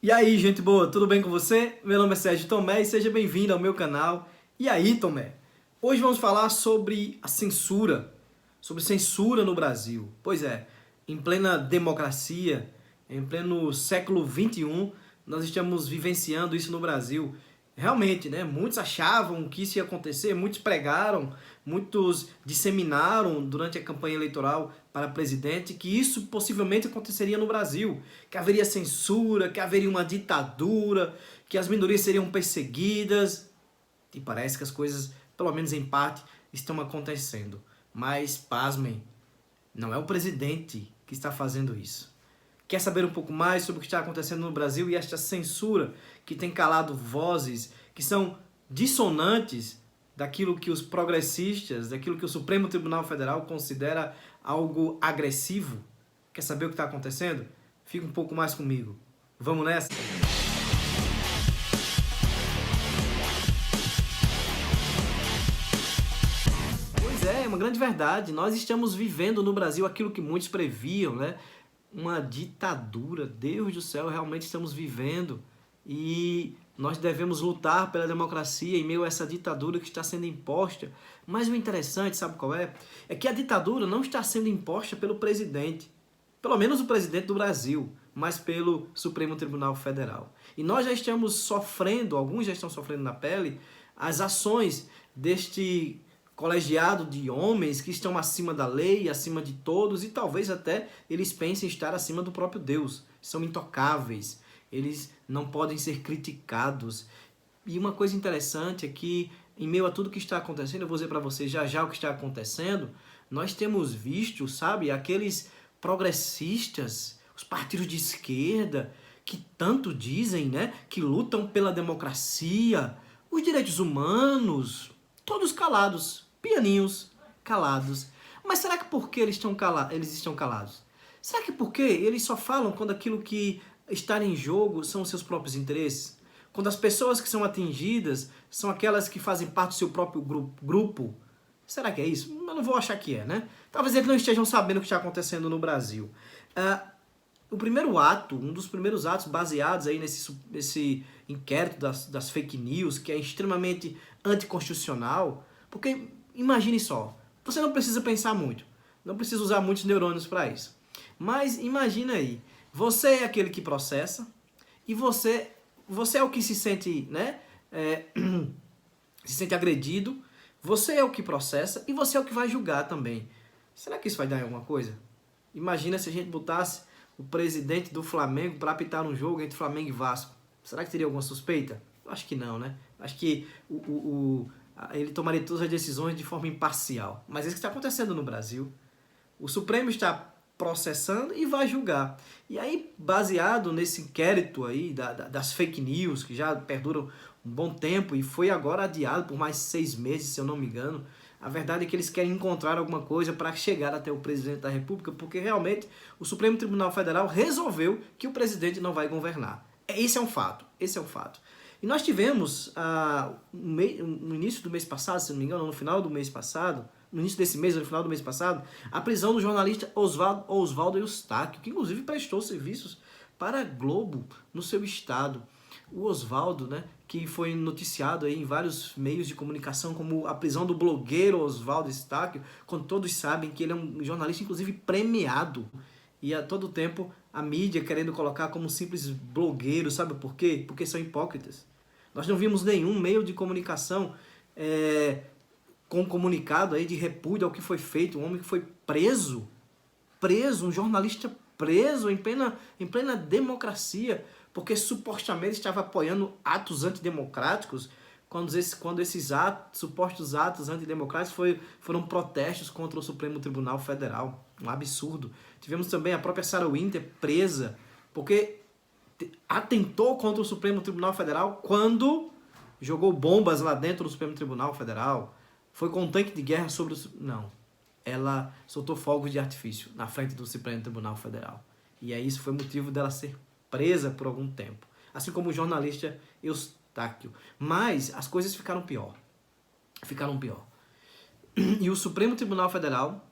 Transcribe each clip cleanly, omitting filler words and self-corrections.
E aí, gente boa, tudo bem com você? Meu nome é Sérgio Tomé e seja bem-vindo ao meu canal. E aí, Tomé? Hoje vamos falar sobre a censura, sobre censura no Brasil. Pois é, em plena democracia, em pleno século XXI, nós estamos vivenciando isso no Brasil. Realmente, né? Muitos achavam que isso ia acontecer, muitos pregaram, muitos disseminaram durante a campanha eleitoral para presidente que isso possivelmente aconteceria no Brasil, que haveria censura, que haveria uma ditadura, que as minorias seriam perseguidas. E parece que as coisas, pelo menos em parte, estão acontecendo. Mas, pasmem, não é o presidente que está fazendo isso. Quer saber um pouco mais sobre o que está acontecendo no Brasil e esta censura que tem calado vozes que são dissonantes daquilo que os progressistas, daquilo que o Supremo Tribunal Federal considera algo agressivo? Quer saber o que está acontecendo? Fica um pouco mais comigo. Vamos nessa? Pois é uma grande verdade. Nós estamos vivendo no Brasil aquilo que muitos previam, né? Uma ditadura. Deus do céu, realmente estamos vivendo e nós devemos lutar pela democracia em meio a essa ditadura que está sendo imposta. Mas o interessante, sabe qual é? É que a ditadura não está sendo imposta pelo presidente, pelo menos o presidente do Brasil, mas pelo Supremo Tribunal Federal. E nós já estamos sofrendo, alguns já estão sofrendo na pele, as ações deste colegiado de homens que estão acima da lei, acima de todos, e talvez até eles pensem estar acima do próprio Deus. São intocáveis, eles não podem ser criticados. E uma coisa interessante é que, em meio a tudo que está acontecendo, eu vou dizer para vocês já já o que está acontecendo, nós temos visto, sabe, aqueles progressistas, os partidos de esquerda, que tanto dizem, né, que lutam pela democracia, os direitos humanos, todos calados, pianinhos, calados. Mas será que por que eles estão calados? Será que porque eles só falam quando aquilo que está em jogo são os seus próprios interesses? Quando as pessoas que são atingidas são aquelas que fazem parte do seu próprio grupo? Será que é isso? Eu não vou achar que é, né? Talvez eles não estejam sabendo o que está acontecendo no Brasil. O primeiro ato, um dos primeiros atos baseados aí nesse inquérito das fake news, que é extremamente anticonstitucional, porque imagine só, você não precisa pensar muito, não precisa usar muitos neurônios para isso. Mas imagina aí, você é aquele que processa e você é o que se sente, né, se sente agredido, você é o que processa e você é o que vai julgar também. Será que isso vai dar em alguma coisa? Imagina se a gente botasse o presidente do Flamengo para apitar um jogo entre Flamengo e Vasco. Será que teria alguma suspeita? Acho que não, né? Acho que ele tomaria todas as decisões de forma imparcial. Mas é isso que está acontecendo no Brasil. O Supremo está processando e vai julgar. E aí, baseado nesse inquérito aí das fake news, que já perduram um bom tempo e foi agora adiado por mais 6 meses, se eu não me engano, a verdade é que eles querem encontrar alguma coisa para chegar até o presidente da República, porque realmente o Supremo Tribunal Federal resolveu que o presidente não vai governar. Esse é um fato, esse é um fato. E nós tivemos, no início do mês passado, se não me engano, no final do mês passado, no início desse mês, no final do mês passado, a prisão do jornalista Oswaldo Eustáquio, que inclusive prestou serviços para a Globo no seu estado. O Oswaldo, né, que foi noticiado aí em vários meios de comunicação como a prisão do blogueiro Oswaldo Eustáquio, quando todos sabem que ele é um jornalista, inclusive, premiado. E a todo tempo a mídia querendo colocar como simples blogueiro, sabe por quê? Porque são hipócritas. Nós não vimos nenhum meio de comunicação com um comunicado aí de repúdio ao que foi feito, um homem que foi preso, um jornalista preso em plena democracia, porque supostamente estava apoiando atos antidemocráticos, quando esses supostos atos antidemocráticos foram protestos contra o Supremo Tribunal Federal. Um absurdo. Tivemos também a própria Sarah Winter presa, porque atentou contra o Supremo Tribunal Federal quando jogou bombas lá dentro do Supremo Tribunal Federal. Foi com um tanque de guerra sobre o... Não. Ela soltou fogos de artifício na frente do Supremo Tribunal Federal. E aí isso foi motivo dela ser presa por algum tempo. Assim como o jornalista Eustáquio. Mas as coisas ficaram pior. E o Supremo Tribunal Federal,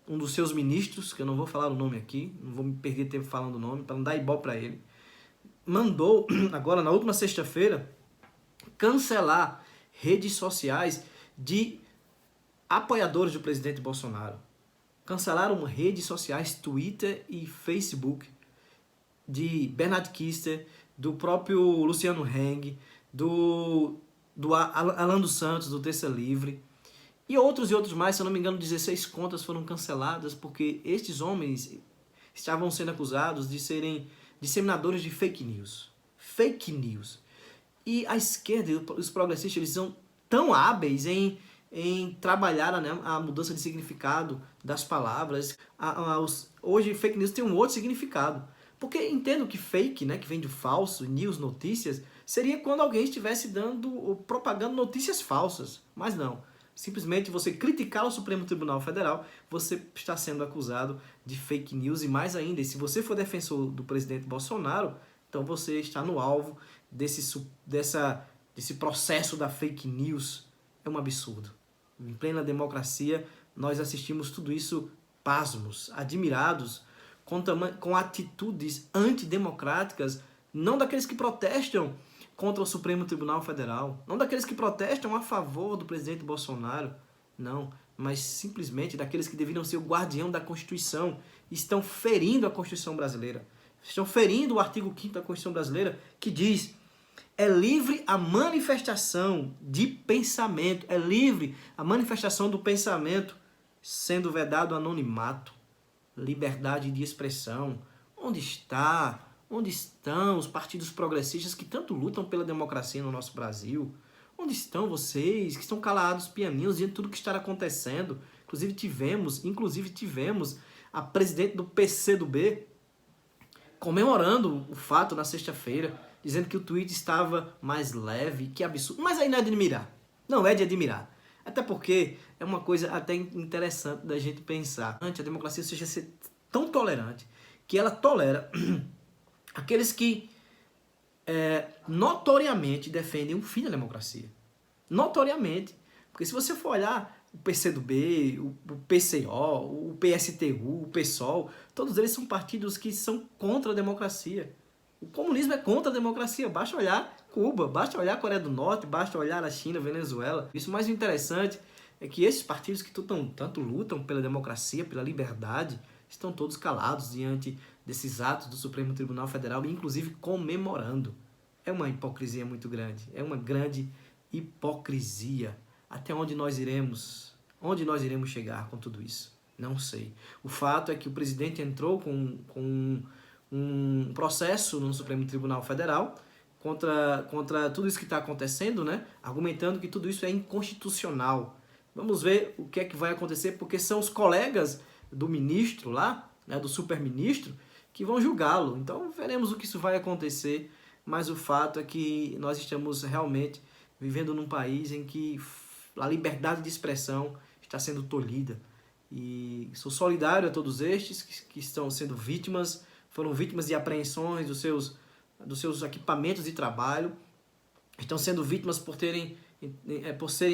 um dos seus ministros, que eu não vou falar o nome aqui, não vou me perder tempo falando o nome, para não dar ibope para ele, mandou, agora na última sexta-feira, cancelar redes sociais de apoiadores do presidente Bolsonaro. Cancelaram redes sociais, Twitter e Facebook, de Bernard Kister, do próprio Luciano Heng, do Alan dos Santos, do Terça Livre, e outros mais, se eu não me engano, 16 contas foram canceladas porque estes homens estavam sendo acusados de serem disseminadores de fake news. Fake news. E a esquerda e os progressistas, eles são tão hábeis em trabalhar, né, a mudança de significado das palavras. Hoje, fake news tem um outro significado. Porque entendo que fake, né, que vem de falso, news, notícias, seria quando alguém estivesse dando ou propagando notícias falsas. Mas não. Simplesmente você criticar o Supremo Tribunal Federal, você está sendo acusado de fake news. E mais ainda, e se você for defensor do presidente Bolsonaro, então você está no alvo desse processo da fake news. É um absurdo. Em plena democracia, nós assistimos tudo isso pasmos, admirados, com atitudes antidemocráticas, não daqueles que protestam contra o Supremo Tribunal Federal, não daqueles que protestam a favor do presidente Bolsonaro, não, mas simplesmente daqueles que deveriam ser o guardião da Constituição, estão ferindo a Constituição brasileira, estão ferindo o artigo 5º da Constituição brasileira, que diz: é livre a manifestação de pensamento, é livre a manifestação do pensamento, sendo vedado o anonimato, liberdade de expressão. Onde estão os partidos progressistas que tanto lutam pela democracia no nosso Brasil? Onde estão vocês que estão calados, pianinhos, diante de tudo que está acontecendo? Inclusive tivemos a presidente do PCdoB comemorando o fato na sexta-feira, dizendo que o tweet estava mais leve. Que absurdo. Mas aí não é de admirar. Não é de admirar. Até porque é uma coisa até interessante da gente pensar. A democracia seja ser tão tolerante que ela tolera aqueles que notoriamente defendem o fim da democracia. Notoriamente. Porque se você for olhar o PCdoB, o PCO, o PSTU, o PSOL, todos eles são partidos que são contra a democracia. O comunismo é contra a democracia. Basta olhar Cuba, basta olhar a Coreia do Norte, basta olhar a China, Venezuela. Isso mais interessante é que esses partidos que tanto lutam pela democracia, pela liberdade, estão todos calados diante desses atos do Supremo Tribunal Federal, inclusive comemorando. É uma hipocrisia muito grande. É uma grande hipocrisia. Até onde nós iremos? Onde nós iremos chegar com tudo isso? Não sei. O fato é que o presidente entrou com um processo no Supremo Tribunal Federal contra tudo isso que está acontecendo, né? Argumentando que tudo isso é inconstitucional. Vamos ver o que é que vai acontecer, porque são os colegas do ministro lá, né, do superministro, que vão julgá-lo. Então veremos o que isso vai acontecer, mas o fato é que nós estamos realmente vivendo num país em que a liberdade de expressão está sendo tolhida. E sou solidário a todos estes que estão sendo vítimas, foram vítimas de apreensões dos seus equipamentos de trabalho, estão sendo vítimas por serem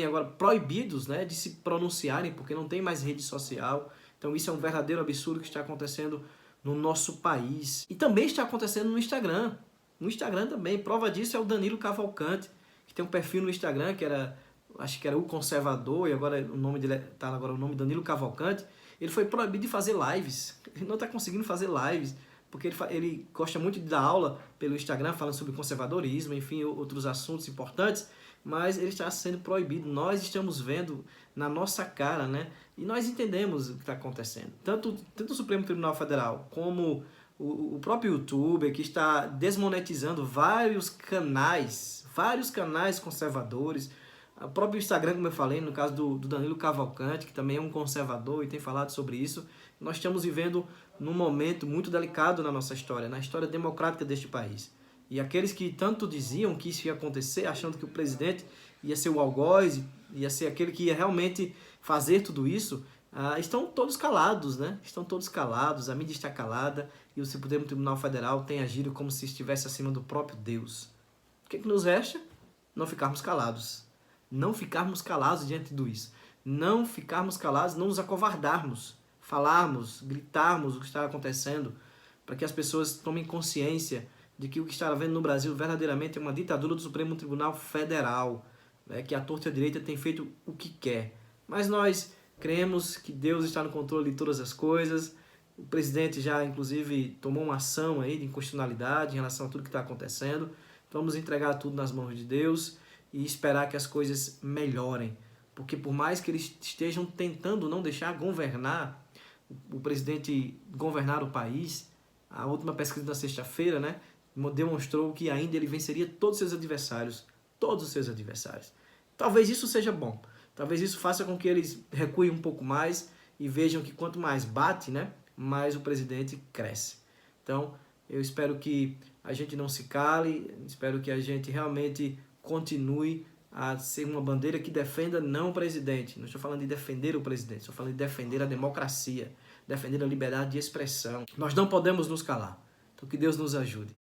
agora proibidos, né, de se pronunciarem, porque não tem mais rede social. Então isso é um verdadeiro absurdo que está acontecendo no nosso país. E também está acontecendo no Instagram. No Instagram também. Prova disso é o Danilo Cavalcante, que tem um perfil no Instagram acho que era o Conservador, e agora o nome dele está agora o nome Danilo Cavalcante. Ele foi proibido de fazer lives. Ele não está conseguindo fazer lives, porque ele gosta muito de dar aula pelo Instagram, falando sobre conservadorismo, enfim, outros assuntos importantes, mas ele está sendo proibido. Nós estamos vendo na nossa cara, né? E nós entendemos o que está acontecendo. Tanto o Supremo Tribunal Federal como o próprio YouTube, que está desmonetizando vários canais conservadores. O próprio Instagram, como eu falei, no caso do Danilo Cavalcante, que também é um conservador e tem falado sobre isso. Nós estamos vivendo num momento muito delicado na nossa história, na história democrática deste país. E aqueles que tanto diziam que isso ia acontecer, achando que o presidente ia ser o algoz, ia ser aquele que ia realmente fazer tudo isso, estão todos calados, né? Estão todos calados, a mídia está calada e o Supremo Tribunal Federal tem agido como se estivesse acima do próprio Deus. O que nos resta? Não ficarmos calados. Não ficarmos calados diante de tudo isso. Não ficarmos calados, não nos acovardarmos. Falarmos, gritarmos o que está acontecendo, para que as pessoas tomem consciência de que o que está havendo no Brasil verdadeiramente é uma ditadura do Supremo Tribunal Federal, né, que a torta e a direita tem feito o que quer. Mas nós cremos que Deus está no controle de todas as coisas. O presidente já, inclusive, tomou uma ação aí de inconstitucionalidade em relação a tudo que está acontecendo. Vamos entregar tudo nas mãos de Deus e esperar que as coisas melhorem. Porque por mais que eles estejam tentando não deixar governar, o presidente governar o país, a última pesquisa da sexta-feira, né, demonstrou que ainda ele venceria todos os seus adversários. Todos os seus adversários. Talvez isso seja bom. Talvez isso faça com que eles recuem um pouco mais e vejam que quanto mais bate, né, mais o presidente cresce. Então, eu espero que a gente não se cale, espero que a gente realmente continue a ser uma bandeira que defenda não o presidente. Não estou falando de defender o presidente, estou falando de defender a democracia, defender a liberdade de expressão. Nós não podemos nos calar. Então, que Deus nos ajude.